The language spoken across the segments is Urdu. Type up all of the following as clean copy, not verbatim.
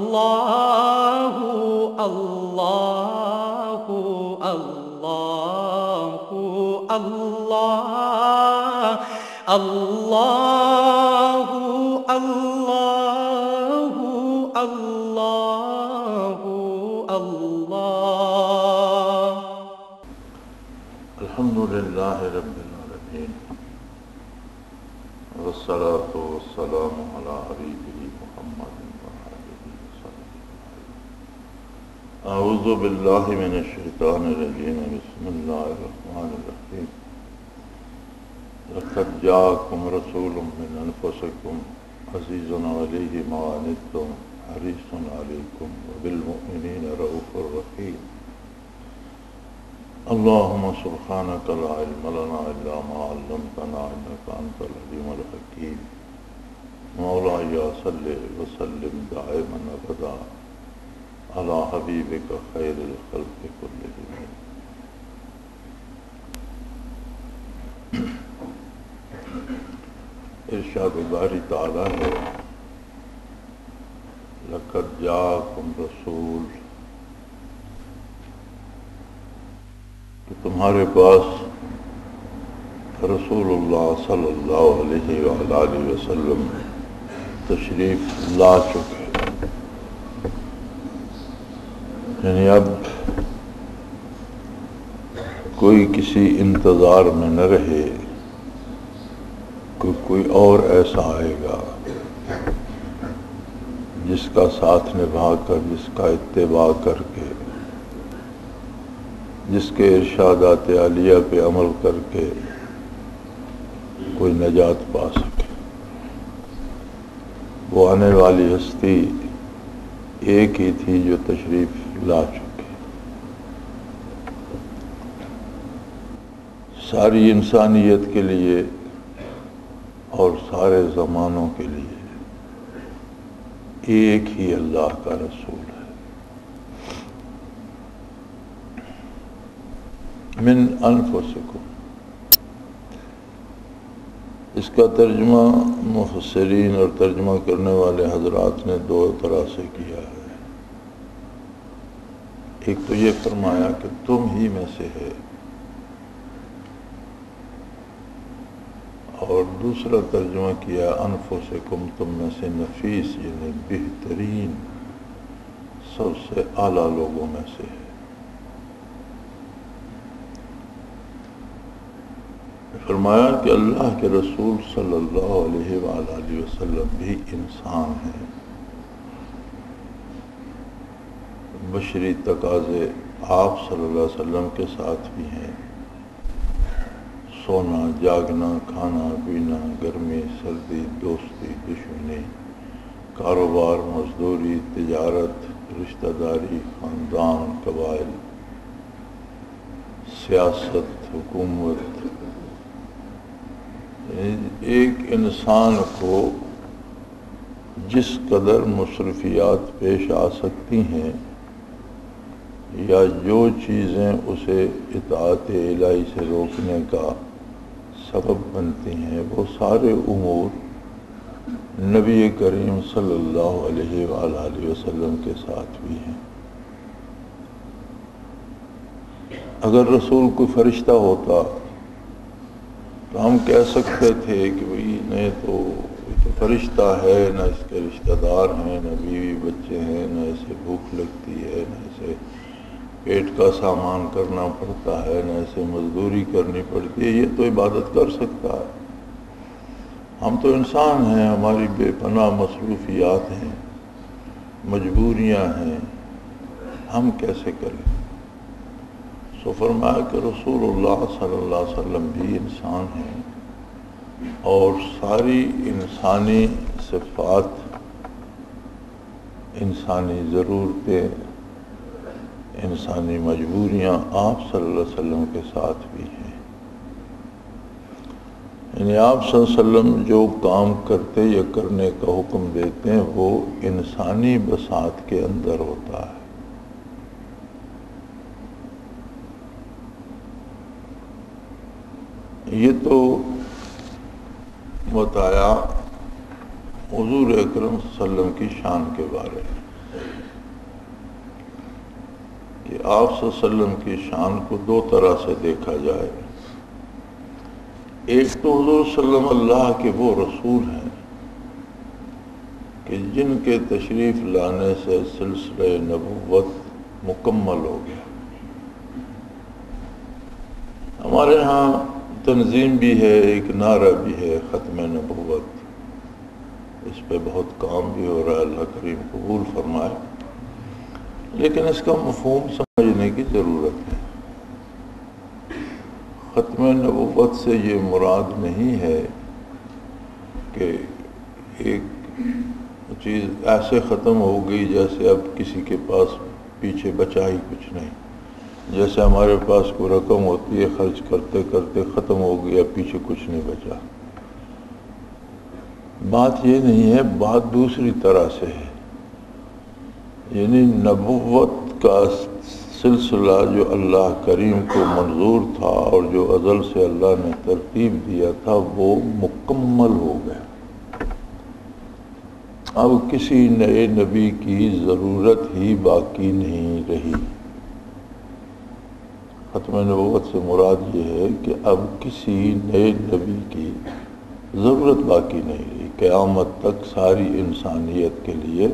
اللہ اللہ اللہ اللہ اللہ اللہ اللہ اللہ الحمد للہ رب العالمین والصلاة والسلام علی حبیبہ محمد وآلہ وصحبہ اعوذ باللہ من الشیطان الرجیم بسم اللہ الرحمن الرحیم لقد جاءکم رسول من انفسکم عزیز علیہ ما عنتم حریص علیکم وبالمؤمنین رؤوف رحیم اللهم سبحانك لا علم لنا إلا ما علمتنا إنك أنت العليم الحكيم مولاي صل وسلم دائما أبدا على حبيبك خير الخلق كلهم ارشاد باری تعالی ہے لقد جاءكم رسول کہ تمہارے پاس رسول اللہ صلی اللہ علیہ وآلہ وسلم تشریف لا چکے، یعنی اب کوئی کسی انتظار میں نہ رہے کہ کوئی اور ایسا آئے گا جس کا ساتھ نبھا کر، جس کا اتباع کر کے، جس کے ارشادات عالیہ پہ عمل کر کے کوئی نجات پا سکے۔ وہ آنے والی ہستی ایک ہی تھی جو تشریف لا چکی، ساری انسانیت کے لیے اور سارے زمانوں کے لیے ایک ہی اللہ کا رسول ہے۔ من انفسکم، اس کا ترجمہ مفسرین اور ترجمہ کرنے والے حضرات نے دو طرح سے کیا ہے۔ ایک تو یہ فرمایا کہ تم ہی میں سے ہے، اور دوسرا ترجمہ کیا انفسکم، تم میں سے نفیس یعنی بہترین سب سے اعلیٰ لوگوں میں سے ہے۔ فرمایا کہ اللہ کے رسول صلی اللہ علیہ وآلہ وسلم بھی انسان ہیں، بشری تقاضے آپ صلی اللہ علیہ وسلم کے ساتھ بھی ہیں، سونا جاگنا، کھانا پینا، گرمی سردی، دوستی دشمنی، کاروبار مزدوری، تجارت، رشتہ داری، خاندان، قبائل، سیاست، حکومت، ایک انسان کو جس قدر مصروفیات پیش آ سکتی ہیں یا جو چیزیں اسے اطاعت الہی سے روکنے کا سبب بنتی ہیں، وہ سارے امور نبی کریم صلی اللہ علیہ وآلہ وسلم کے ساتھ بھی ہیں۔ اگر رسول کوئی فرشتہ ہوتا تو ہم کہہ سکتے تھے کہ بھئی نہیں تو فرشتہ ہے، نہ اس کے رشتہ دار ہیں، نہ بیوی بچے ہیں، نہ اسے بھوک لگتی ہے، نہ اسے پیٹ کا سامان کرنا پڑتا ہے، نہ اسے مزدوری کرنی پڑتی ہے، یہ تو عبادت کر سکتا ہے۔ ہم تو انسان ہیں، ہماری بے پناہ مصروفیات ہیں، مجبوریاں ہیں، ہم کیسے کریں؟ سو فرمایا کہ رسول اللہ صلی اللہ علیہ وسلم بھی انسان ہیں، اور ساری انسانی صفات، انسانی ضرورتیں، انسانی مجبوریاں آپ صلی اللہ علیہ وسلم کے ساتھ بھی ہیں۔ یعنی آپ صلی اللہ علیہ وسلم جو کام کرتے یا کرنے کا حکم دیتے ہیں وہ انسانی بساط کے اندر ہوتا ہے۔ یہ تو بتایا حضور اکرم صلی اللہ علیہ وسلم کی شان کے بارے میں۔ کہ آپ صلی اللہ علیہ وسلم کی شان کو دو طرح سے دیکھا جائے. ایک تو حضور صلی اللہ علیہ وسلم اللہ کے وہ رسول ہیں کہ جن کے تشریف لانے سے سلسلہ نبوت مکمل ہو گیا. ہمارے ہاں تنظیم بھی ہے، ایک نعرہ بھی ہے ختم نبوت. اس پہ بہت کام بھی ہو رہا ہے، اللہ کریم قبول فرمائے. لیکن اس کا مفہوم سمجھنے کی ضرورت ہے. ختم نبوت سے یہ مراد نہیں ہے کہ ایک چیز ایسے ختم ہو گئی جیسے اب کسی کے پاس پیچھے بچا ہی کچھ نہیں. جیسے ہمارے پاس کوئی رقم ہوتی ہے، خرچ کرتے کرتے ختم ہو گیا، پیچھے کچھ نہیں بچا. بات یہ نہیں ہے، بات دوسری طرح سے ہے. یعنی نبوت کا سلسلہ جو اللہ کریم کو منظور تھا اور جو ازل سے اللہ نے ترتیب دیا تھا وہ مکمل ہو گیا. اب کسی نئے نبی کی ضرورت ہی باقی نہیں رہی. ختم نبوت سے مراد یہ ہے کہ اب کسی نئے نبی کی ضرورت باقی نہیں رہی. قیامت تک ساری انسانیت کے لیے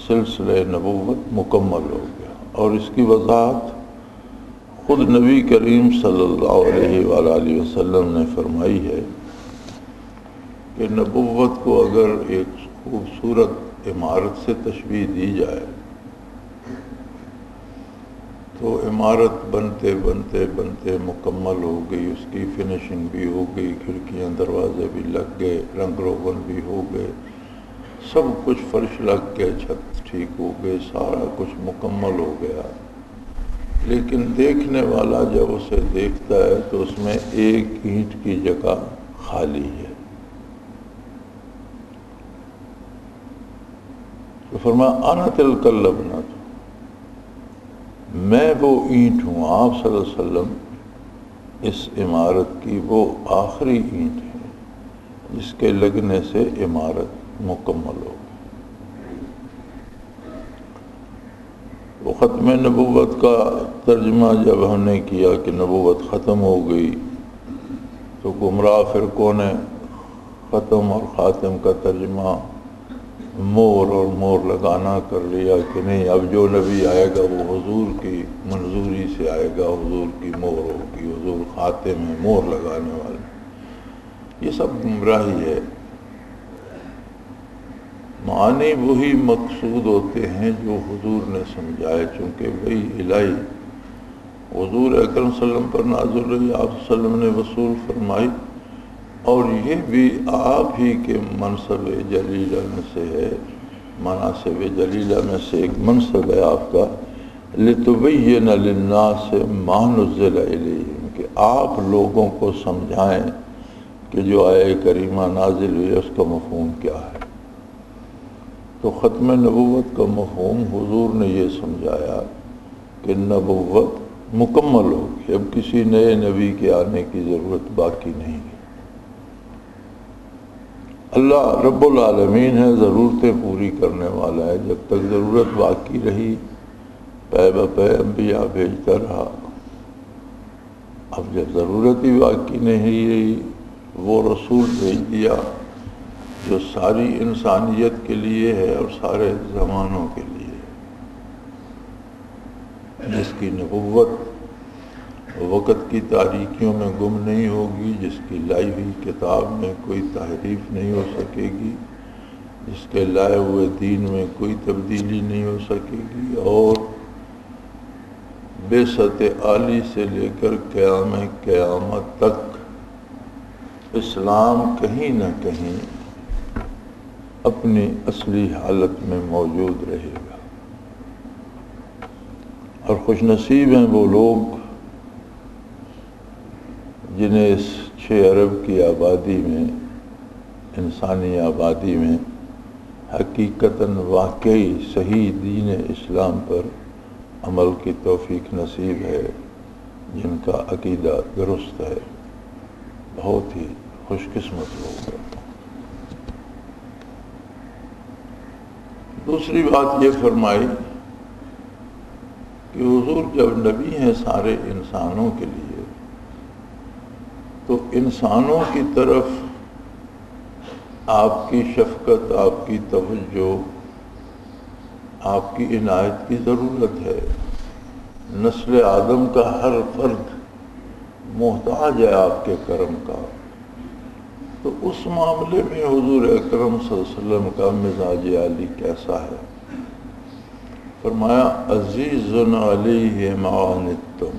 سلسلہ نبوت مکمل ہو گیا. اور اس کی وضاحت خود نبی کریم صلی اللہ علیہ وآلہ وسلم نے فرمائی ہے کہ نبوت کو اگر ایک خوبصورت عمارت سے تشبیہ دی جائے تو عمارت بنتے بنتے بنتے مکمل ہو گئی، اس کی فنیشنگ بھی ہو گئی، کھڑکیاں دروازے بھی لگ گئے، رنگ روغن بھی ہو گئے، سب کچھ فرش لگ گئے، چھت ٹھیک ہو گئے، سارا کچھ مکمل ہو گیا. لیکن دیکھنے والا جب اسے دیکھتا ہے تو اس میں ایک اینٹ کی جگہ خالی ہے. تو فرمایا انا تلک اللبنۃ، میں وہ اینٹ ہوں. آپ صلی اللہ علیہ وسلم اس عمارت کی وہ آخری اینٹ ہے جس کے لگنے سے عمارت مکمل ہو. وہ ختم نبوت کا ترجمہ جب ہم نے کیا کہ نبوت ختم ہو گئی تو گمراہ فرقوں نے ختم اور خاتم کا ترجمہ مور اور مور لگانا کر لیا کہ نہیں، اب جو نبی آئے گا وہ حضور کی منظوری سے آئے گا، حضور کی مور ہوگی، حضور خاتم ہے، مور لگانے والے. یہ سب گمراہی ہے. معنی وہی مقصود ہوتے ہیں جو حضور نے سمجھائے، چونکہ وہی الہی حضور اکرم صلی اللہ علیہ وسلم پر نازل ہوئی، آپ صلی اللہ علیہ وسلم نے وصول فرمائی. اور یہ بھی آپ ہی کے منصب جلیلہ میں سے ہے، مناصب جلیلہ میں سے ایک منصب ہے آپ کا، لِتُبَيِّنَ لِلنَّاسِ مَا نُزِّلَ إِلَيْهِمْ، کہ آپ لوگوں کو سمجھائیں کہ جو آیہ کریمہ نازل ہوئی اس کا مفہوم کیا ہے. تو ختم نبوت کا مفہوم حضور نے یہ سمجھایا کہ نبوت مکمل ہوگی، اب کسی نئے نبی کے آنے کی ضرورت باقی نہیں ہے. اللہ رب العالمین ہے، ضرورتیں پوری کرنے والا ہے. جب تک ضرورت باقی رہی پے بپے انبیاء بھیجتا رہا. اب جب ضرورت ہی باقی نہیں رہی وہ رسول بھیج دیا جو ساری انسانیت کے لیے ہے اور سارے زمانوں کے لیے، جس کی نبوت وقت کی تاریکیوں میں گم نہیں ہوگی، جس کی لائی ہوئی کتاب میں کوئی تحریف نہیں ہو سکے گی، جس کے لائے ہوئے دین میں کوئی تبدیلی نہیں ہو سکے گی. اور بعثت عالی سے لے کر قیامت تک اسلام کہیں نہ کہیں اپنی اصلی حالت میں موجود رہے گا. اور خوش نصیب ہیں وہ لوگ جنہیں اس 6 ارب کی آبادی میں، انسانی آبادی میں حقیقتاً واقعی صحیح دین اسلام پر عمل کی توفیق نصیب ہے، جن کا عقیدہ درست ہے. بہت ہی خوش قسمت لوگ ہیں. دوسری بات یہ فرمائی کہ حضور جب نبی ہیں سارے انسانوں کے لیے، تو انسانوں کی طرف آپ کی شفقت، آپ کی توجہ، آپ کی عنایت کی ضرورت ہے۔ نسل آدم کا ہر فرد محتاج ہے آپ کے کرم کا۔ تو اس معاملے میں حضور اکرم صلی اللہ علیہ وسلم کا مزاج عالی کیسا ہے؟ فرمایا عزیز علیہ ما عنتم،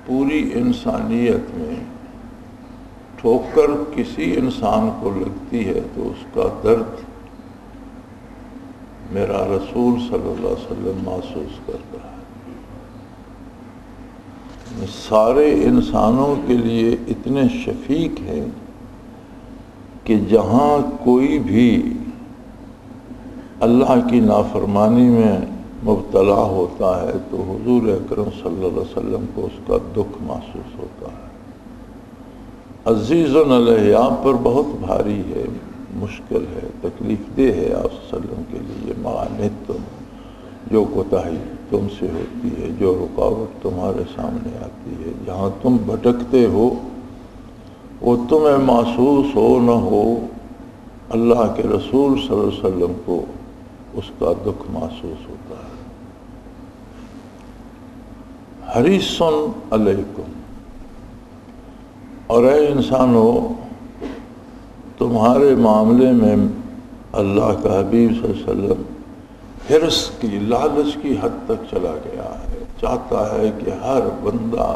پوری انسانیت میں ٹھوکر کسی انسان کو لگتی ہے تو اس کا درد میرا رسول صلی اللہ علیہ وسلم محسوس کرتا ہے۔ سارے انسانوں کے لیے اتنے شفیق ہیں کہ جہاں کوئی بھی اللہ کی نافرمانی میں مبتلا ہوتا ہے تو حضور اکرم صلی اللہ علیہ وسلم کو اس کا دکھ محسوس ہوتا ہے۔ عزیز علیہ آپ پر بہت بھاری ہے، مشکل ہے، تکلیف دہ ہے آپ صلی اللہ علیہ وسلم کے لیے معنتم، جو کوتاہی تم سے ہوتی ہے، جو رکاوٹ تمہارے سامنے آتی ہے، جہاں تم بھٹکتے ہو وہ تمہیں محسوس ہو نہ ہو، اللہ کے رسول صلی اللہ علیہ وسلم کو اس کا دکھ محسوس ہوتا ہے۔ حریص علیکم، اور اے انسانو تمہارے معاملے میں اللہ کا حبیب صلی اللہ علیہ وسلم حرص کی، لالچ کی حد تک چلا گیا ہے۔ چاہتا ہے کہ ہر بندہ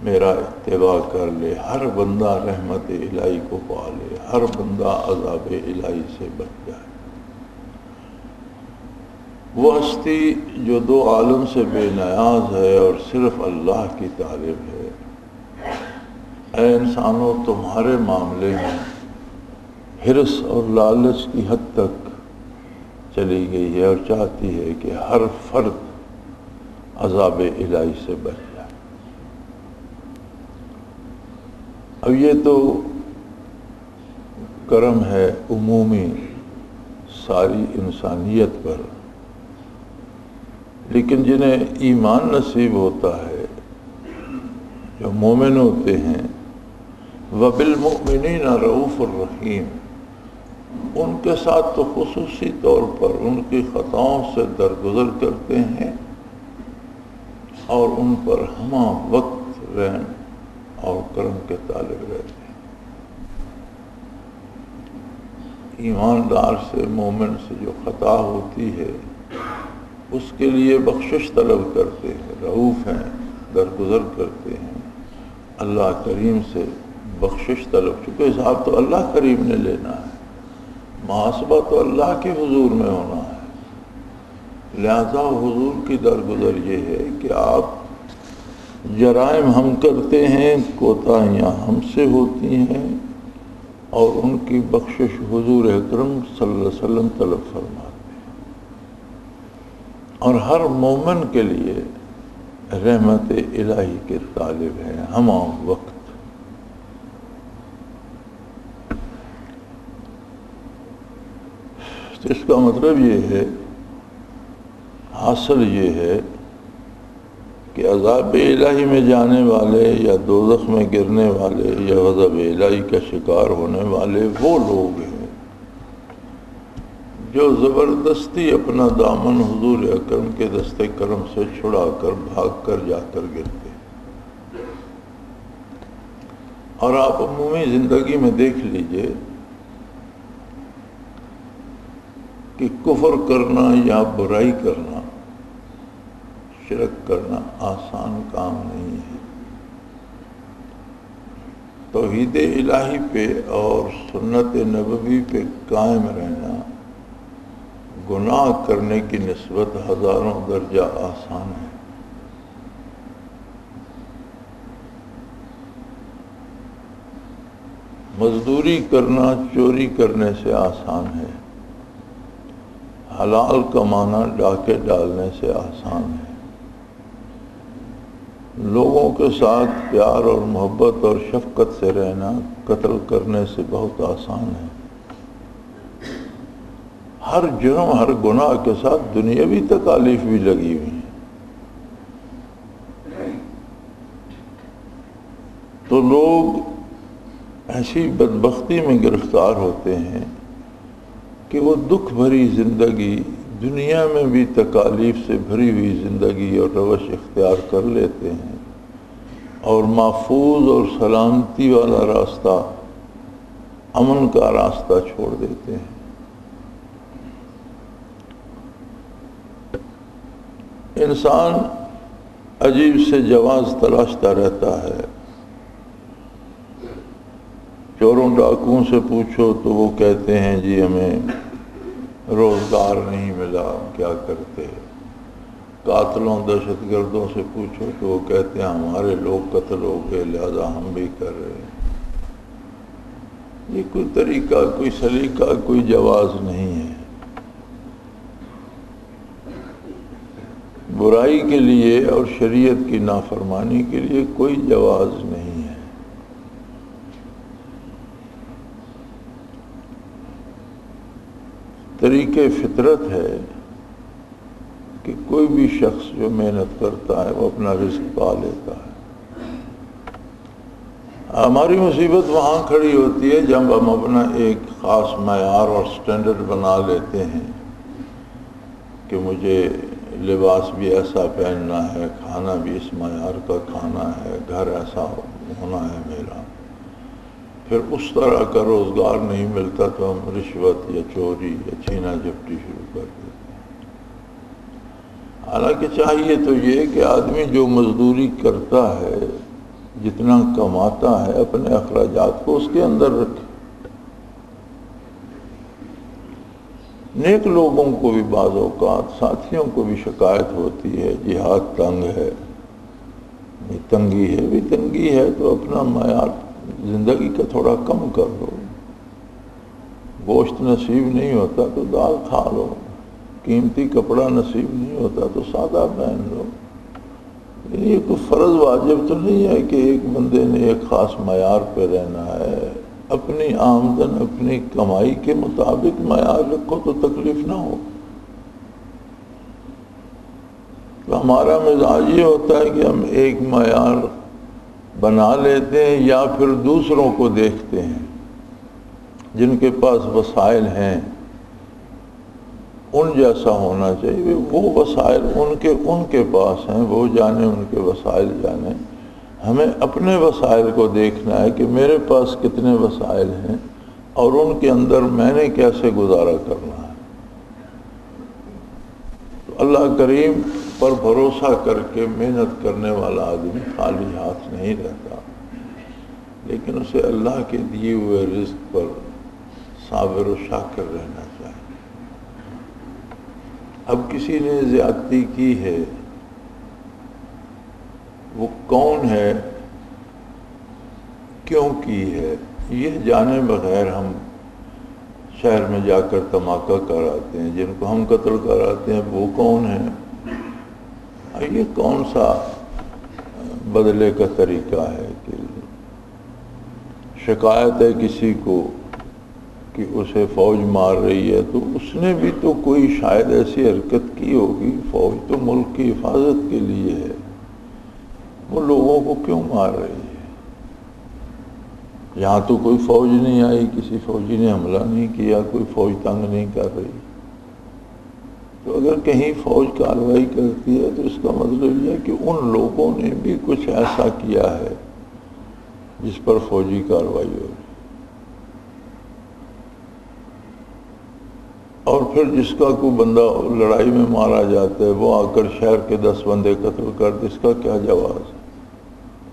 میرا اتباع کر لے، ہر بندہ رحمت الہی کو پا لے، ہر بندہ عذاب الہی سے بچ جائے۔ وہ ہستی جو دو عالم سے بے نیاز ہے اور صرف اللہ کی طالب ہے، اے انسانوں تمہارے معاملے میں حرص اور لالچ کی حد تک چلی گئی ہے اور چاہتی ہے کہ ہر فرد عذاب الہی سے بچ جائے۔ اب یہ تو کرم ہے عمومی ساری انسانیت پر، لیکن جنہیں ایمان نصیب ہوتا ہے، جو مومن ہوتے ہیں، وَبِالْمُؤْمِنِينَ رَءُوفٌ الرحیم، ان کے ساتھ تو خصوصی طور پر ان کی خطاؤں سے درگزر کرتے ہیں اور ان پر ہمہ وقت رحم اور کرم کے طالب رہتے ہیں۔ ایماندار سے، مومن سے جو خطا ہوتی ہے اس کے لیے بخشش طلب کرتے ہیں، رؤوف ہیں، درگزر کرتے ہیں، اللہ کریم سے بخشش طلب، چونکہ حساب تو اللہ کریم نے لینا ہے، محاسبہ تو اللہ کے حضور میں ہونا ہے، لہذا حضور کی درگزر یہ ہے کہ آپ جرائم ہم کرتے ہیں، کوتاہیاں ہم سے ہوتی ہیں، اور ان کی بخشش حضور اکرم صلی اللہ علیہ وسلم طلب فرماتے ہیں، اور ہر مومن کے لیے رحمت الہی کے طالب ہیں ہمہ وقت۔ تو اس کا مطلب یہ ہے، حاصل یہ ہے کہ عذاب الہی میں جانے والے یا دوزخ میں گرنے والے یا غضب الہی کا شکار ہونے والے وہ لوگ ہیں جو زبردستی اپنا دامن حضور اکرم کے دست کرم سے چھڑا کر بھاگ کر جا کر گرتے ہیں۔ اور آپ عمومی زندگی میں دیکھ لیجئے کہ کفر کرنا یا برائی کرنا، شرک کرنا آسان کام نہیں ہے۔ توحید الہی پہ اور سنت نبوی پہ قائم رہنا گناہ کرنے کی نسبت ہزاروں درجہ آسان ہے۔ مزدوری کرنا چوری کرنے سے آسان ہے، حلال کمانا ڈاکے ڈالنے سے آسان ہے، لوگوں کے ساتھ پیار اور محبت اور شفقت سے رہنا قتل کرنے سے بہت آسان ہے۔ ہر جرم ہر گناہ کے ساتھ دنیاوی تکالیف بھی لگی ہوئی ہیں. تو لوگ ایسی بدبختی میں گرفتار ہوتے ہیں کہ وہ دکھ بھری زندگی، دنیا میں بھی تکالیف سے بھری ہوئی زندگی اور روش اختیار کر لیتے ہیں اور محفوظ اور سلامتی والا راستہ، امن کا راستہ چھوڑ دیتے ہیں. انسان عجیب سے جواز تلاشتا رہتا ہے. چوروں ڈاکوؤں سے پوچھو تو وہ کہتے ہیں جی ہمیں روزگار نہیں ملا، کیا کرتے. قاتلوں دہشت گردوں سے پوچھو تو وہ کہتے ہیں ہمارے لوگ قتل ہو گئے لہذا ہم بھی کر رہے ہیں. یہ کوئی طریقہ، کوئی سلیقہ، کوئی جواز نہیں ہے. برائی کے لیے اور شریعت کی نافرمانی کے لیے کوئی جواز نہیں ہے. طریقے فطرت ہے کہ کوئی بھی شخص جو محنت کرتا ہے وہ اپنا رزق پا لیتا ہے. ہماری مصیبت وہاں کھڑی ہوتی ہے جب ہم اپنا ایک خاص معیار اور سٹینڈرڈ بنا لیتے ہیں کہ مجھے لباس بھی ایسا پہننا ہے، کھانا بھی اس معیار کا کھانا ہے، گھر ایسا ہونا ہے میرا. پھر اس طرح کا روزگار نہیں ملتا تو ہم رشوت یا چوری یا چھینا جھپٹی شروع کر دیتے ہیں. حالانکہ چاہیے تو یہ کہ آدمی جو مزدوری کرتا ہے، جتنا کماتا ہے، اپنے اخراجات کو اس کے اندر رکھے. نیک لوگوں کو بھی بعض اوقات ساتھیوں کو بھی شکایت ہوتی ہے جی ہاتھ تنگ ہے، تنگی ہے بھی تنگی ہے تو اپنا معیار زندگی کا تھوڑا کم کر لو. گوشت نصیب نہیں ہوتا تو دال کھا لو، قیمتی کپڑا نصیب نہیں ہوتا تو سادہ پہن لو. یہ کوئی فرض واجب تو نہیں ہے کہ ایک بندے نے ایک خاص معیار پہ رہنا ہے. اپنی آمدن، اپنی کمائی کے مطابق معیار رکھو تو تکلیف نہ ہو. تو ہمارا مزاج یہ ہوتا ہے کہ ہم ایک معیار بنا لیتے ہیں یا پھر دوسروں کو دیکھتے ہیں جن کے پاس وسائل ہیں ان جیسا ہونا چاہیے. وہ وسائل ان کے پاس ہیں، وہ جانے ان کے وسائل جانے. ہمیں اپنے وسائل کو دیکھنا ہے کہ میرے پاس کتنے وسائل ہیں اور ان کے اندر میں نے کیسے گزارا کرنا ہے. تو اللہ کریم پر بھروسہ کر کے محنت کرنے والا آدمی خالی ہاتھ نہیں رہتا، لیکن اسے اللہ کے دیے ہوئے رزق پر صابر و شاکر رہنا چاہیے. اب کسی نے زیادتی کی ہے، وہ کون ہے، کیوں کی ہے، یہ جانے بغیر ہم شہر میں جا کر دھماکہ کراتے ہیں. جن کو ہم قتل کراتے ہیں وہ کون ہیں؟ یہ کون سا بدلے کا طریقہ ہے کہ شکایت ہے کسی کو کہ اسے فوج مار رہی ہے تو اس نے بھی تو کوئی شاید ایسی حرکت کی ہوگی. فوج تو ملک کی حفاظت کے لیے ہے، وہ لوگوں کو کیوں مار رہی ہے؟ یہاں تو کوئی فوج نہیں آئی، کسی فوجی نے حملہ نہیں کیا، کوئی فوج تنگ نہیں کر رہی. تو اگر کہیں فوج کارروائی کرتی ہے تو اس کا مطلب یہ ہے کہ ان لوگوں نے بھی کچھ ایسا کیا ہے جس پر فوجی کارروائی ہو رہی. اور پھر جس کا کوئی بندہ لڑائی میں مارا جاتا ہے وہ آ کر شہر کے 10 بندے قتل کر دے، اس کا کیا جواز ہے؟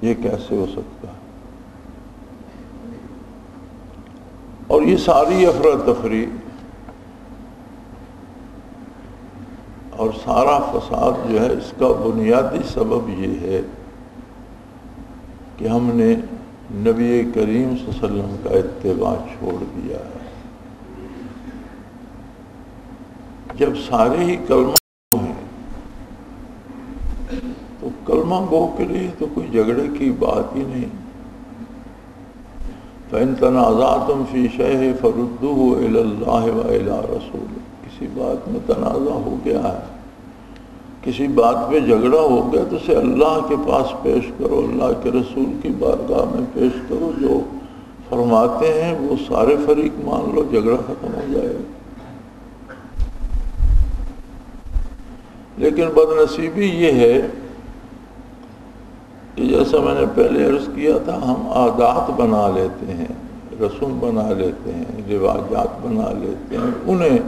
یہ کیسے ہو سکتا ہے؟ اور یہ ساری افراتفری اور سارا فساد جو ہے اس کا بنیادی سبب یہ ہے کہ ہم نے نبی کریم صلی اللہ علیہ وسلم کا اتباع چھوڑ دیا ہے. جب سارے ہی کلمہ ہیں تو کلمہ گو کے لیے تو کوئی جھگڑے کی بات ہی نہیں. فَإِن تَنَازَعْتُمْ فِي شَيْءٍ فَرُدُّوهُ إِلَى اللَّهِ وَإِلَى رَسُولِهِ. بات میں تنازع ہو گیا ہے، کسی بات پہ جھگڑا ہو گیا تو اسے اللہ کے پاس پیش کرو، اللہ کے رسول کی بارگاہ میں پیش کرو، جو فرماتے ہیں وہ سارے فریق مان لو، جھگڑا ختم ہو جائے گا۔ لیکن بد نصیبی یہ ہے کہ جیسا میں نے پہلے عرض کیا تھا، ہم عادات بنا لیتے ہیں، رسوم بنا لیتے ہیں، رواجات بنا لیتے ہیں، انہیں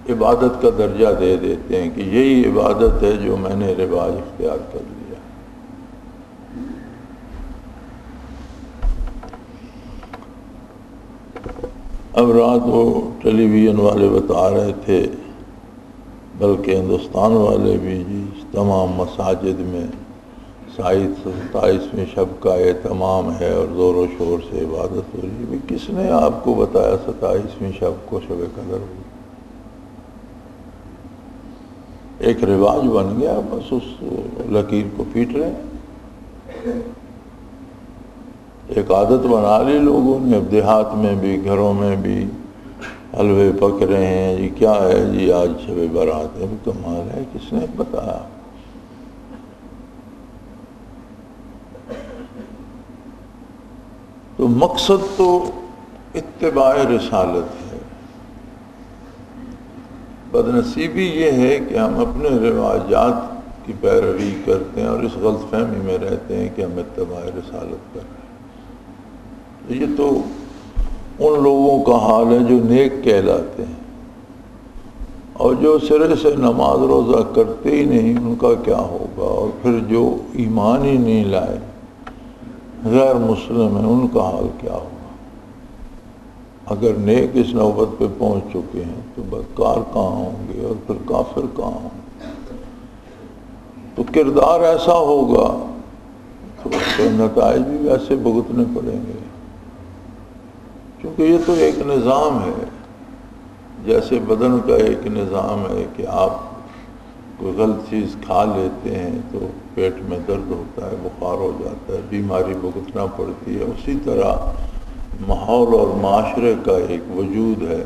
عبادت کا درجہ دے دیتے ہیں کہ یہی عبادت ہے جو میں نے رواج اختیار کر لیا۔ اب رات وہ ٹیلی ویژن والے بتا رہے تھے، بلکہ ہندوستان والے بھی، جی تمام مساجد میں 27ویں شب کا اہتمام ہے اور زور و شور سے عبادت ہو رہی ہے۔ کس نے آپ کو بتایا 27ویں شب کو شب قدر ہوئی؟ ایک رواج بن گیا، بس اس لکیر کو پیٹ رہے ہیں، ایک عادت بنا لی لوگوں نے۔ اب دیہات میں بھی، گھروں میں بھی حلوے پک رہے ہیں، جی کیا ہے جی آج شب برات ہے، کمال ہے، کس نے بتایا؟ تو مقصد تو اتباع رسالت ہے۔ بدنصیبی یہ ہے کہ ہم اپنے رواجات کی پیروی کرتے ہیں اور اس غلط فہمی میں رہتے ہیں کہ ہم اتباع رسالت کر رہے ہیں۔ یہ تو ان لوگوں کا حال ہے جو نیک کہلاتے ہیں، اور جو سرے سے نماز روزہ کرتے ہی نہیں ان کا کیا ہوگا، اور پھر جو ایمان ہی نہیں لائے، غیر مسلم ہیں، ان کا حال کیا ہوگا۔ اگر نیک اس نوبت پہ پہنچ چکے ہیں تو بدکار کہاں ہوں گے، اور پھر کافر کہاں ہوں گے؟ تو کردار ایسا ہوگا تو اس کے نتائج بھی ویسے بھگتنے پڑیں گے، کیونکہ یہ تو ایک نظام ہے، جیسے بدن کا ایک نظام ہے کہ آپ کوئی غلط چیز کھا لیتے ہیں تو پیٹ میں درد ہوتا ہے، بخار ہو جاتا ہے، بیماری بھگتنا پڑتی ہے، اسی طرح ماحول اور معاشرے کا ایک وجود ہے،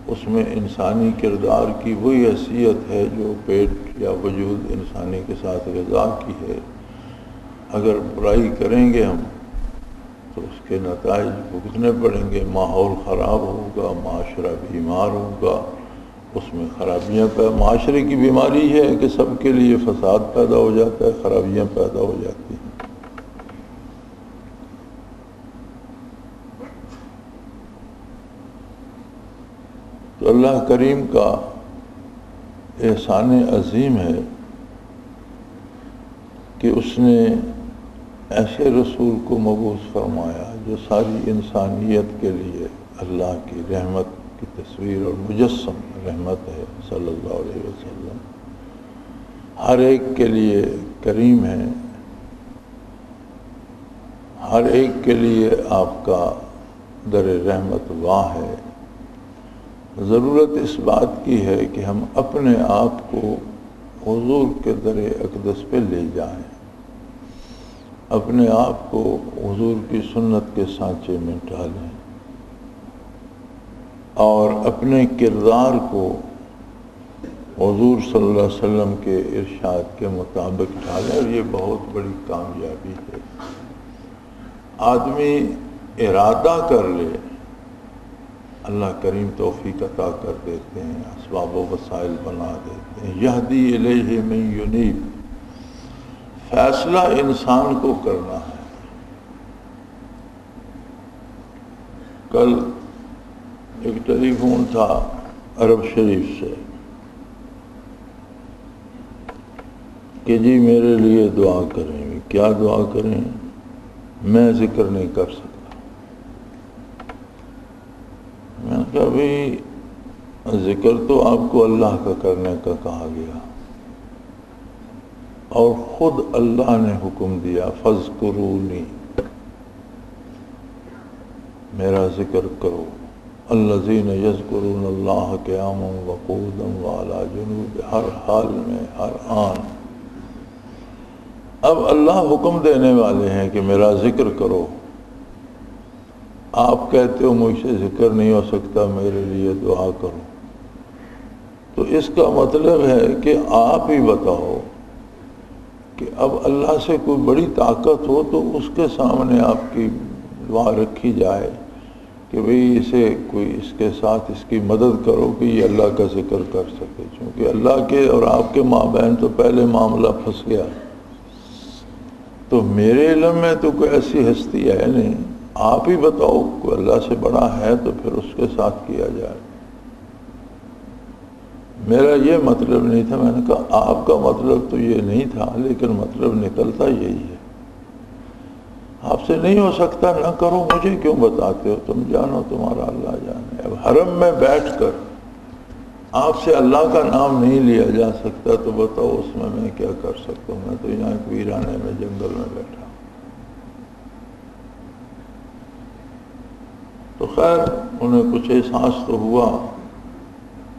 اس میں انسانی کردار کی وہی حیثیت ہے جو پیٹ یا وجود انسانی کے ساتھ غذا کی ہے۔ اگر برائی کریں گے ہم تو اس کے نتائج بھگتنے پڑیں گے، ماحول خراب ہوگا، معاشرہ بیمار ہوگا، اس میں خرابیاں معاشرے کی بیماری ہے کہ سب کے لیے فساد پیدا ہو جاتا ہے، خرابیاں پیدا ہو جاتی ہیں۔ تو اللہ کریم کا احسان عظیم ہے کہ اس نے ایسے رسول کو مبعوث فرمایا جو ساری انسانیت کے لیے اللہ کی رحمت کی تصویر اور مجسم رحمت ہے، صلی اللہ علیہ وسلم ہر ایک کے لیے کریم ہے، ہر ایک کے لیے آپ کا در رحمت واہ ہے۔ ضرورت اس بات کی ہے کہ ہم اپنے آپ کو حضور کے در اقدس پہ لے جائیں، اپنے آپ کو حضور کی سنت کے سانچے میں ڈالیں، اور اپنے کردار کو حضور صلی اللہ علیہ وسلم کے ارشاد کے مطابق ڈھالیں، اور یہ بہت بڑی کامیابی ہے۔ آدمی ارادہ کر لے، اللہ کریم توفیق عطا کر دیتے ہیں، اسباب و وسائل بنا دیتے ہیں۔ یہدی الیہ من ینیب، فیصلہ انسان کو کرنا ہے۔ کل ایک ٹیلی فون تھا عرب شریف سے کہ جی میرے لیے دعا کریں۔ کیا دعا کریں؟ میں ذکر نہیں کر سکتا۔ میں نے کہا بھئی ذکر تو آپ کو اللہ کا کرنے کا کہا گیا، اور خود اللہ نے حکم دیا فاذکرونی، میرا ذکر کرو۔ الذین یذکرون اللہ قیاما وقعودا وعلی جنوب، ہر حال میں، ہر آن۔ اب اللہ حکم دینے والے ہیں کہ میرا ذکر کرو، آپ کہتے ہو مجھ سے ذکر نہیں ہو سکتا، میرے لیے دعا کرو۔ تو اس کا مطلب ہے کہ آپ ہی بتاؤ کہ اب اللہ سے کوئی بڑی طاقت ہو تو اس کے سامنے آپ کی دعا رکھی جائے کہ بھئی اسے کوئی اس کے ساتھ اس کی مدد کرو کہ یہ اللہ کا ذکر کر سکے، چونکہ اللہ کے اور آپ کے مابین تو پہلے معاملہ پھنس گیا۔ تو میرے علم میں تو کوئی ایسی ہستی ہے نہیں، آپ ہی بتاؤ کوئی اللہ سے بڑا ہے تو پھر اس کے ساتھ کیا جائے۔ میرا یہ مطلب نہیں تھا، میں نے کہا آپ کا مطلب تو یہ نہیں تھا، لیکن مطلب نکلتا یہی ہے۔ آپ سے نہیں ہو سکتا نہ کرو، مجھے کیوں بتاتے ہو؟ تم جانو تمہارا اللہ جانے۔ اب حرم میں بیٹھ کر آپ سے اللہ کا نام نہیں لیا جا سکتا تو بتاؤ اس میں کیا کر سکتا ہوں؟ میں تو یہاں ایک ویرانے میں جنگل میں بیٹھا ہوں۔ تو خیر انہیں کچھ احساس تو ہوا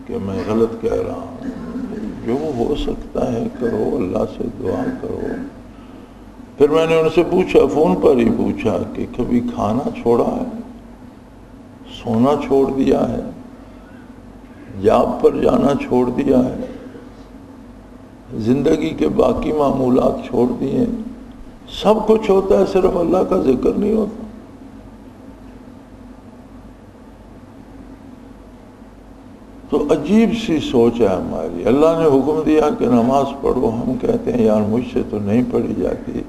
کہ میں غلط کہہ رہا ہوں، جو ہو سکتا ہے کرو، اللہ سے دعا کرو۔ پھر میں نے ان سے پوچھا، فون پر ہی پوچھا کہ کبھی کھانا چھوڑا ہے، سونا چھوڑ دیا ہے، جاب پر جانا چھوڑ دیا ہے، زندگی کے باقی معمولات چھوڑ دیے؟ سب کچھ ہوتا ہے، صرف اللہ کا ذکر نہیں ہوتا۔ تو عجیب سی سوچ ہے ہماری۔ اللہ نے حکم دیا کہ نماز پڑھو، ہم کہتے ہیں یار مجھ سے تو نہیں پڑھی جاتی،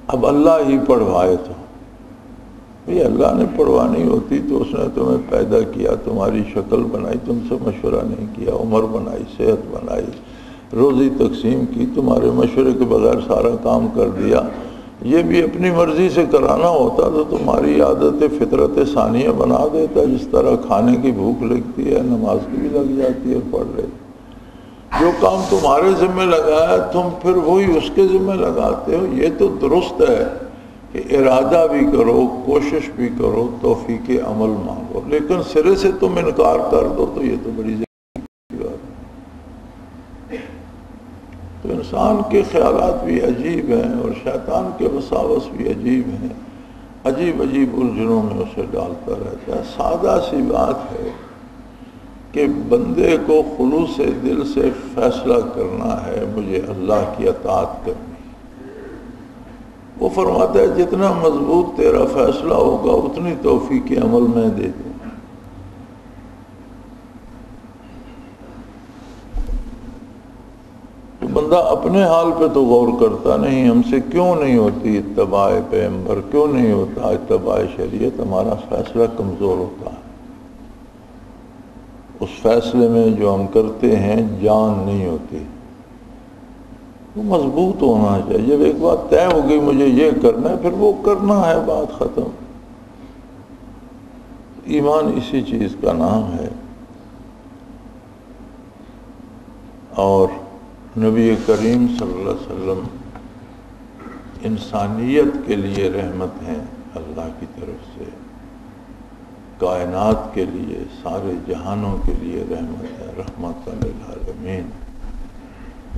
اب اللہ ہی پڑھوائے تو بھئی اللہ نے پڑھوانی ہوتی تو اس نے تمہیں پیدا کیا، تمہاری شکل بنائی، تم سے مشورہ نہیں کیا، عمر بنائی، صحت بنائی، روزی تقسیم کی، تمہارے مشورے کے بغیر سارا کام کر دیا۔ یہ بھی اپنی مرضی سے کرانا ہوتا تو تمہاری عادت فطرت ثانیہ بنا دیتا، جس طرح کھانے کی بھوک لگتی ہے نماز کی بھی لگ جاتی ہے، پڑھ رہے۔ جو کام تمہارے ذمہ لگایا تم پھر وہی اس کے ذمہ لگاتے ہو۔ یہ تو درست ہے کہ ارادہ بھی کرو، کوشش بھی کرو، توفیق عمل مانگو، لیکن سرے سے تم انکار کر دو تو یہ تو بڑی ضروری بات ہے۔ تو انسان کے خیالات بھی عجیب ہیں اور شیطان کے وساوس بھی عجیب ہیں، عجیب عجیب الجھنوں میں اسے ڈالتا رہتا ہے۔ سادہ سی بات ہے کہ بندے کو خلوص دل سے فیصلہ کرنا ہے مجھے اللہ کی اطاعت کرنی۔ وہ فرماتا ہے جتنا مضبوط تیرا فیصلہ ہوگا اتنی توفیق عمل میں دے دوں۔ تو بندہ اپنے حال پہ تو غور کرتا نہیں، ہم سے کیوں نہیں ہوتی اتباع پیغمبر، کیوں نہیں ہوتا اتباع شریعت؟ ہمارا فیصلہ کمزور ہوتا ہے، اس فیصلے میں جو ہم کرتے ہیں جان نہیں ہوتی، وہ مضبوط ہونا چاہیے۔ جب ایک بات طے ہو گئی مجھے یہ کرنا ہے پھر وہ کرنا ہے، بات ختم۔ ایمان اسی چیز کا نام ہے۔ اور نبی کریم صلی اللہ علیہ وسلم انسانیت کے لیے رحمت ہیں اللہ کی طرف سے، کائنات کے لیے، سارے جہانوں کے لیے رحمت ہے، رحمت للعالمین۔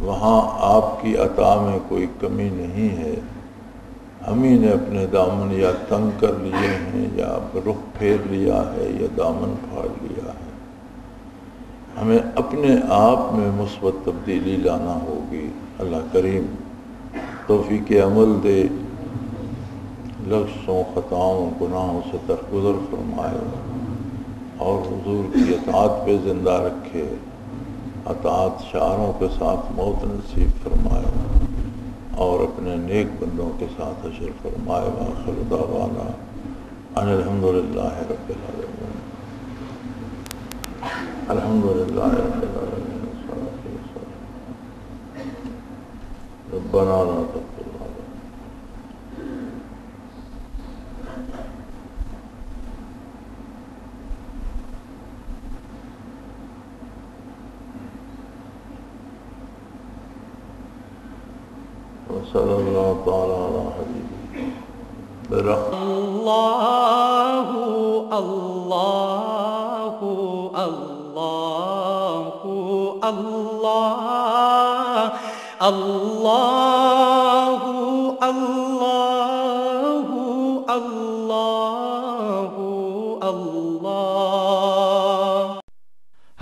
وہاں آپ کی عطا میں کوئی کمی نہیں ہے، ہم ہی نے اپنے دامن یا تنگ کر لیے ہیں یا رخ پھیر لیا ہے یا دامن پھاڑ لیا ہے۔ ہمیں اپنے آپ میں مثبت تبدیلی لانا ہوگی۔ اللہ کریم توفیق عمل دے، لفظوں، خطاؤں، گناہوں سے درگزر فرمائے اور حضور کی اطاعت پہ زندہ رکھے، اطاعت شعاروں کے ساتھ موت نصیب فرمائے اور اپنے نیک بندوں کے ساتھ حشر فرمائے۔ وآخر دعوانا ان الحمدللہ رب العالمین، الحمدللہ رب العالمین، والصلاة والسلام ربنا لا تغفر صلی اللہ تعالی علی حبیبہ برحمتہ۔ اللہ اللہ اللہ اللہ اللہ اللہ اللہ اللہ۔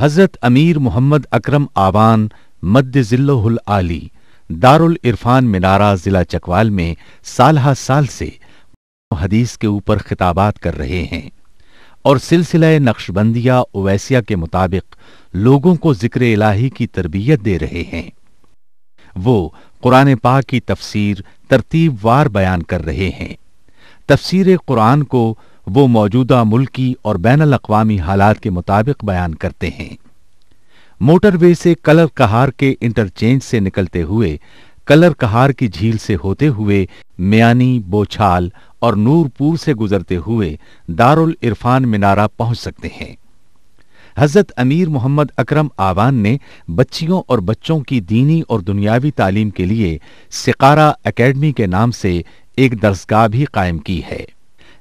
حضرت امیر محمد اکرم آوان مد ذلہ العالی دارل عرفان منارہ ضلع چکوال میں سالہ سال سے حدیث کے اوپر خطابات کر رہے ہیں اور سلسلہ نقشبندیہ اویسیہ کے مطابق لوگوں کو ذکر الہی کی تربیت دے رہے ہیں۔ وہ قرآن پاک کی تفسیر ترتیب وار بیان کر رہے ہیں۔ تفسیر قرآن کو وہ موجودہ ملکی اور بین الاقوامی حالات کے مطابق بیان کرتے ہیں۔ موٹر وے سے کلر کہار کے انٹرچینج سے نکلتے ہوئے کلر کہار کی جھیل سے ہوتے ہوئے میانی، بوچھال اور نور پور سے گزرتے ہوئے دارالعرفان منارہ پہنچ سکتے ہیں۔ حضرت امیر محمد اکرم آوان نے بچیوں اور بچوں کی دینی اور دنیاوی تعلیم کے لیے سقارہ اکیڈمی کے نام سے ایک درسگاہ بھی قائم کی ہے،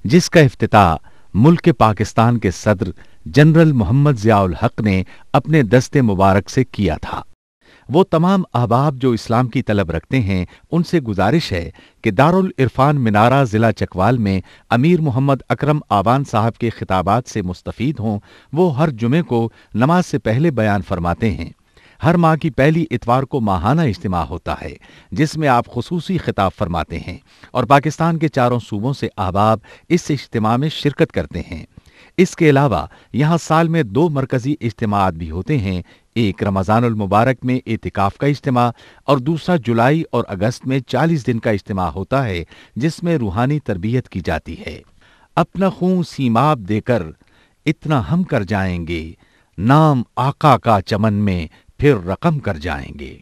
جس کا افتتاح ملک پاکستان کے صدر جنرل محمد ضیاء الحق نے اپنے دست مبارک سے کیا تھا۔ وہ تمام احباب جو اسلام کی طلب رکھتے ہیں ان سے گزارش ہے کہ دارالعرفان منارہ ضلع چکوال میں امیر محمد اکرم آوان صاحب کے خطابات سے مستفید ہوں۔ وہ ہر جمعے کو نماز سے پہلے بیان فرماتے ہیں۔ ہر ماہ کی پہلی اتوار کو ماہانہ اجتماع ہوتا ہے جس میں آپ خصوصی خطاب فرماتے ہیں اور پاکستان کے چاروں صوبوں سے احباب اس اجتماع میں شرکت کرتے ہیں۔ اس کے علاوہ یہاں سال میں 2 مرکزی اجتماعات بھی ہوتے ہیں، ایک رمضان المبارک میں اعتکاف کا اجتماع اور دوسرا جولائی اور اگست میں 40 دن کا اجتماع ہوتا ہے جس میں روحانی تربیت کی جاتی ہے۔ اپنا خون سیماب دے کر اتنا ہم کر جائیں گے، نام آقا کا چمن میں پھر رقم کر جائیں گے۔